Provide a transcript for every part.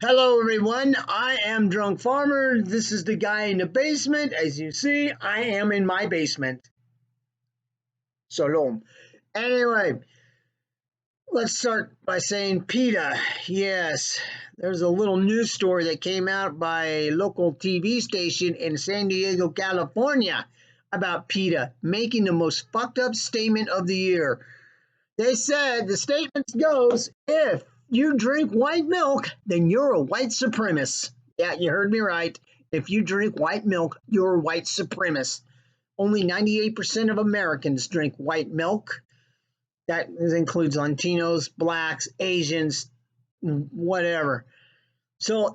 Hello, everyone. I am Drunk Farmer. This is the guy in the basement. As you see, I am in my basement. Shalom. Anyway, let's start by saying PETA. Yes, there's a little news story that came out by a local TV station in San Diego, California about PETA making the most fucked up statement of the year. They said the statement goes, if you drink white milk, then you're a white supremacist. Yeah, you heard me right. If you drink white milk, you're a white supremacist. Only 98% of Americans drink white milk. That includes Latinos, blacks, Asians, whatever. So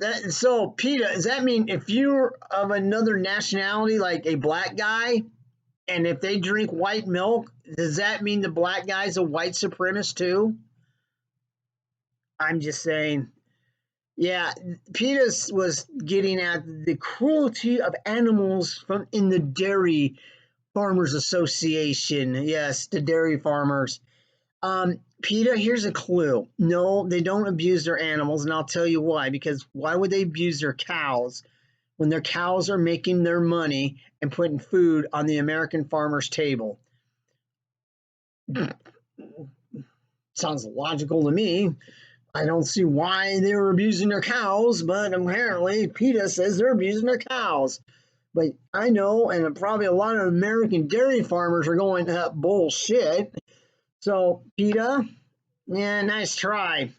PETA, does that mean if you're of another nationality, like a black guy, and if they drink white milk, does that mean the black guy's a white supremacist too? I'm just saying. Yeah, PETA was getting at the cruelty of animals from in the Dairy Farmers Association. Yes, the dairy farmers. PETA, here's a clue. No, they don't abuse their animals, and I'll tell you why. Because why would they abuse their cows when their cows are making their money and putting food on the American farmer's table? Sounds logical to me. I don't see why they were abusing their cows, but apparently PETA says they're abusing their cows. But I know, and probably a lot of American dairy farmers are going, bullshit. So, PETA, yeah, nice try.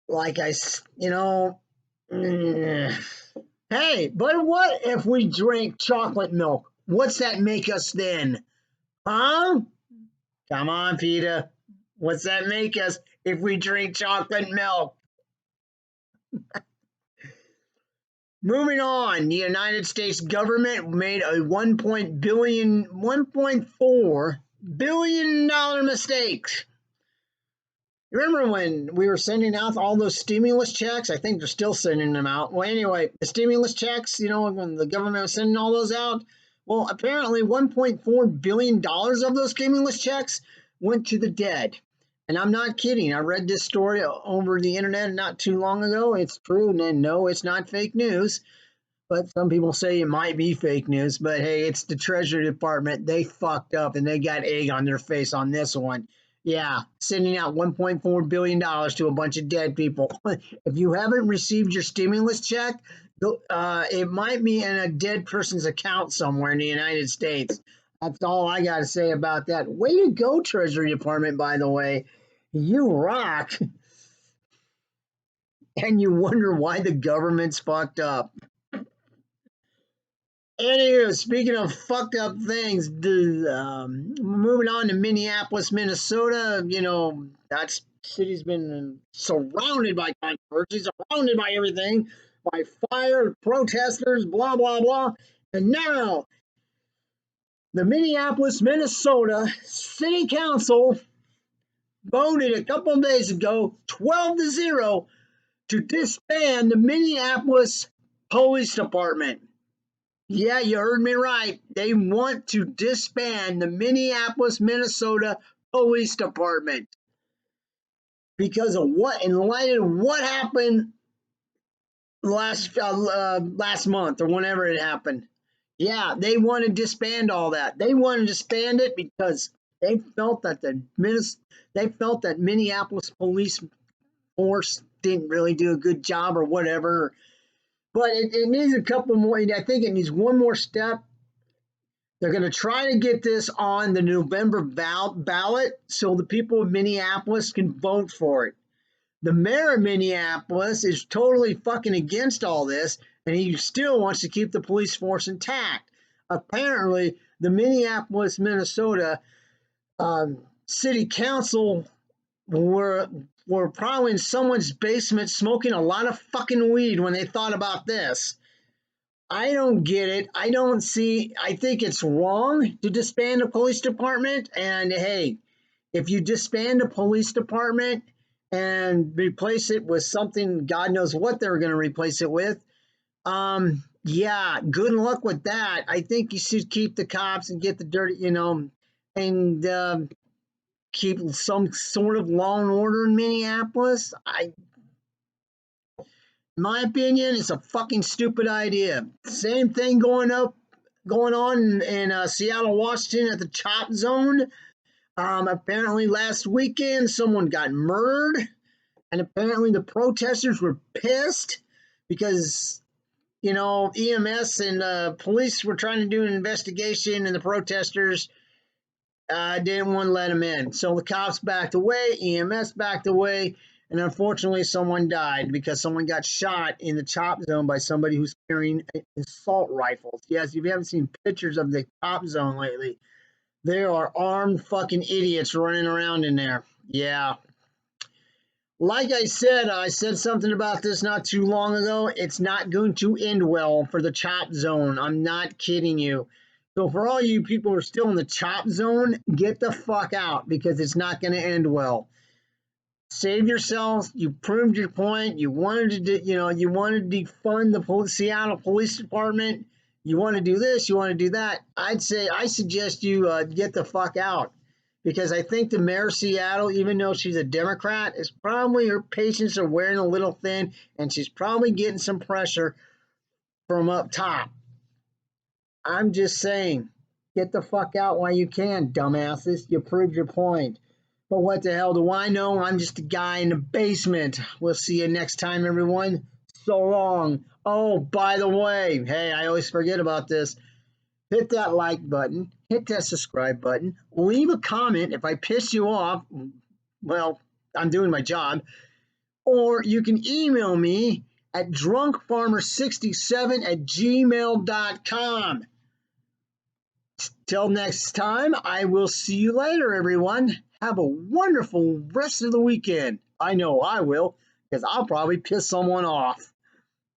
Like you know, hey, but what if we drink chocolate milk? What's that make us then? Huh? Come on, PETA. What's that make us if we drink chocolate milk? Moving on, the United States government made a $1.4 billion mistake. Remember when we were sending out all those stimulus checks? I think they're still sending them out. Well, anyway, the stimulus checks, when the government was sending all those out, well, apparently $1.4 billion of those stimulus checks went to the dead. And I'm not kidding. I read this story over the internet not too long ago. It's true. And no, it's not fake news. But some people say it might be fake news. But hey, it's the Treasury Department. They fucked up and they got egg on their face on this one. Yeah, sending out $1.4 billion to a bunch of dead people. If you haven't received your stimulus check, it might be in a dead person's account somewhere in the United States. That's all I got to say about that. Way to go, Treasury Department, by the way. You rock. And you wonder why the government's fucked up. Anywho, speaking of fucked up things, moving on to Minneapolis, Minnesota, that city's been surrounded by controversy, surrounded by everything, by fire, protesters, blah, blah, blah. And now, the Minneapolis, Minnesota City Council voted a couple of days ago, 12-0, to disband the Minneapolis Police Department. Yeah, you heard me right. They want to disband the Minneapolis, Minnesota Police Department because of what? In light of what happened last month or whenever it happened. Yeah, they want to disband all that. They want to disband it because they felt that Minneapolis police force didn't really do a good job or whatever. But it needs a couple more. I think it needs one more step. They're going to try to get this on the November ballot so the people of Minneapolis can vote for it. The mayor of Minneapolis is totally fucking against all this, and he still wants to keep the police force intact. Apparently, the Minneapolis, Minnesota city council were probably in someone's basement smoking a lot of fucking weed when they thought about this. I don't get it. I think it's wrong to disband a police department. And hey, if you disband a police department and replace it with something, God knows what they're going to replace it with. Yeah, good luck with that. I think you should keep the cops and get the dirty, and keep some sort of law and order in Minneapolis. In my opinion, it's a fucking stupid idea. Same thing going on in Seattle, Washington at the Chop Zone. Apparently last weekend someone got murdered, and apparently the protesters were pissed because EMS and police were trying to do an investigation, and the protesters didn't want to let them in. So the cops backed away, EMS backed away, and unfortunately someone died because someone got shot in the Chop Zone by somebody who's carrying assault rifles. Yes, if you haven't seen pictures of the Chop Zone lately, there are armed fucking idiots running around in there. Yeah. Like I said something about this not too long ago. It's not going to end well for the Chop Zone. I'm not kidding you. So for all you people who are still in the Chop Zone, get the fuck out because it's not going to end well. Save yourselves. You proved your point. You wanted to, you wanted to defund the Seattle Police Department. You want to do this. You want to do that. I suggest you get the fuck out because I think the mayor of Seattle, even though she's a Democrat, is probably her patience are wearing a little thin, and she's probably getting some pressure from up top. I'm just saying, get the fuck out while you can, dumbasses. You proved your point. But what the hell do I know? I'm just a guy in the basement. We'll see you next time, everyone. So long. Oh, by the way, hey, I always forget about this. Hit that like button, hit that subscribe button, leave a comment if I piss you off. Well, I'm doing my job. Or you can email me at drunkfarmer67@gmail.com. Till next time, I will see you later, everyone. Have a wonderful rest of the weekend. I know I will, because I'll probably piss someone off.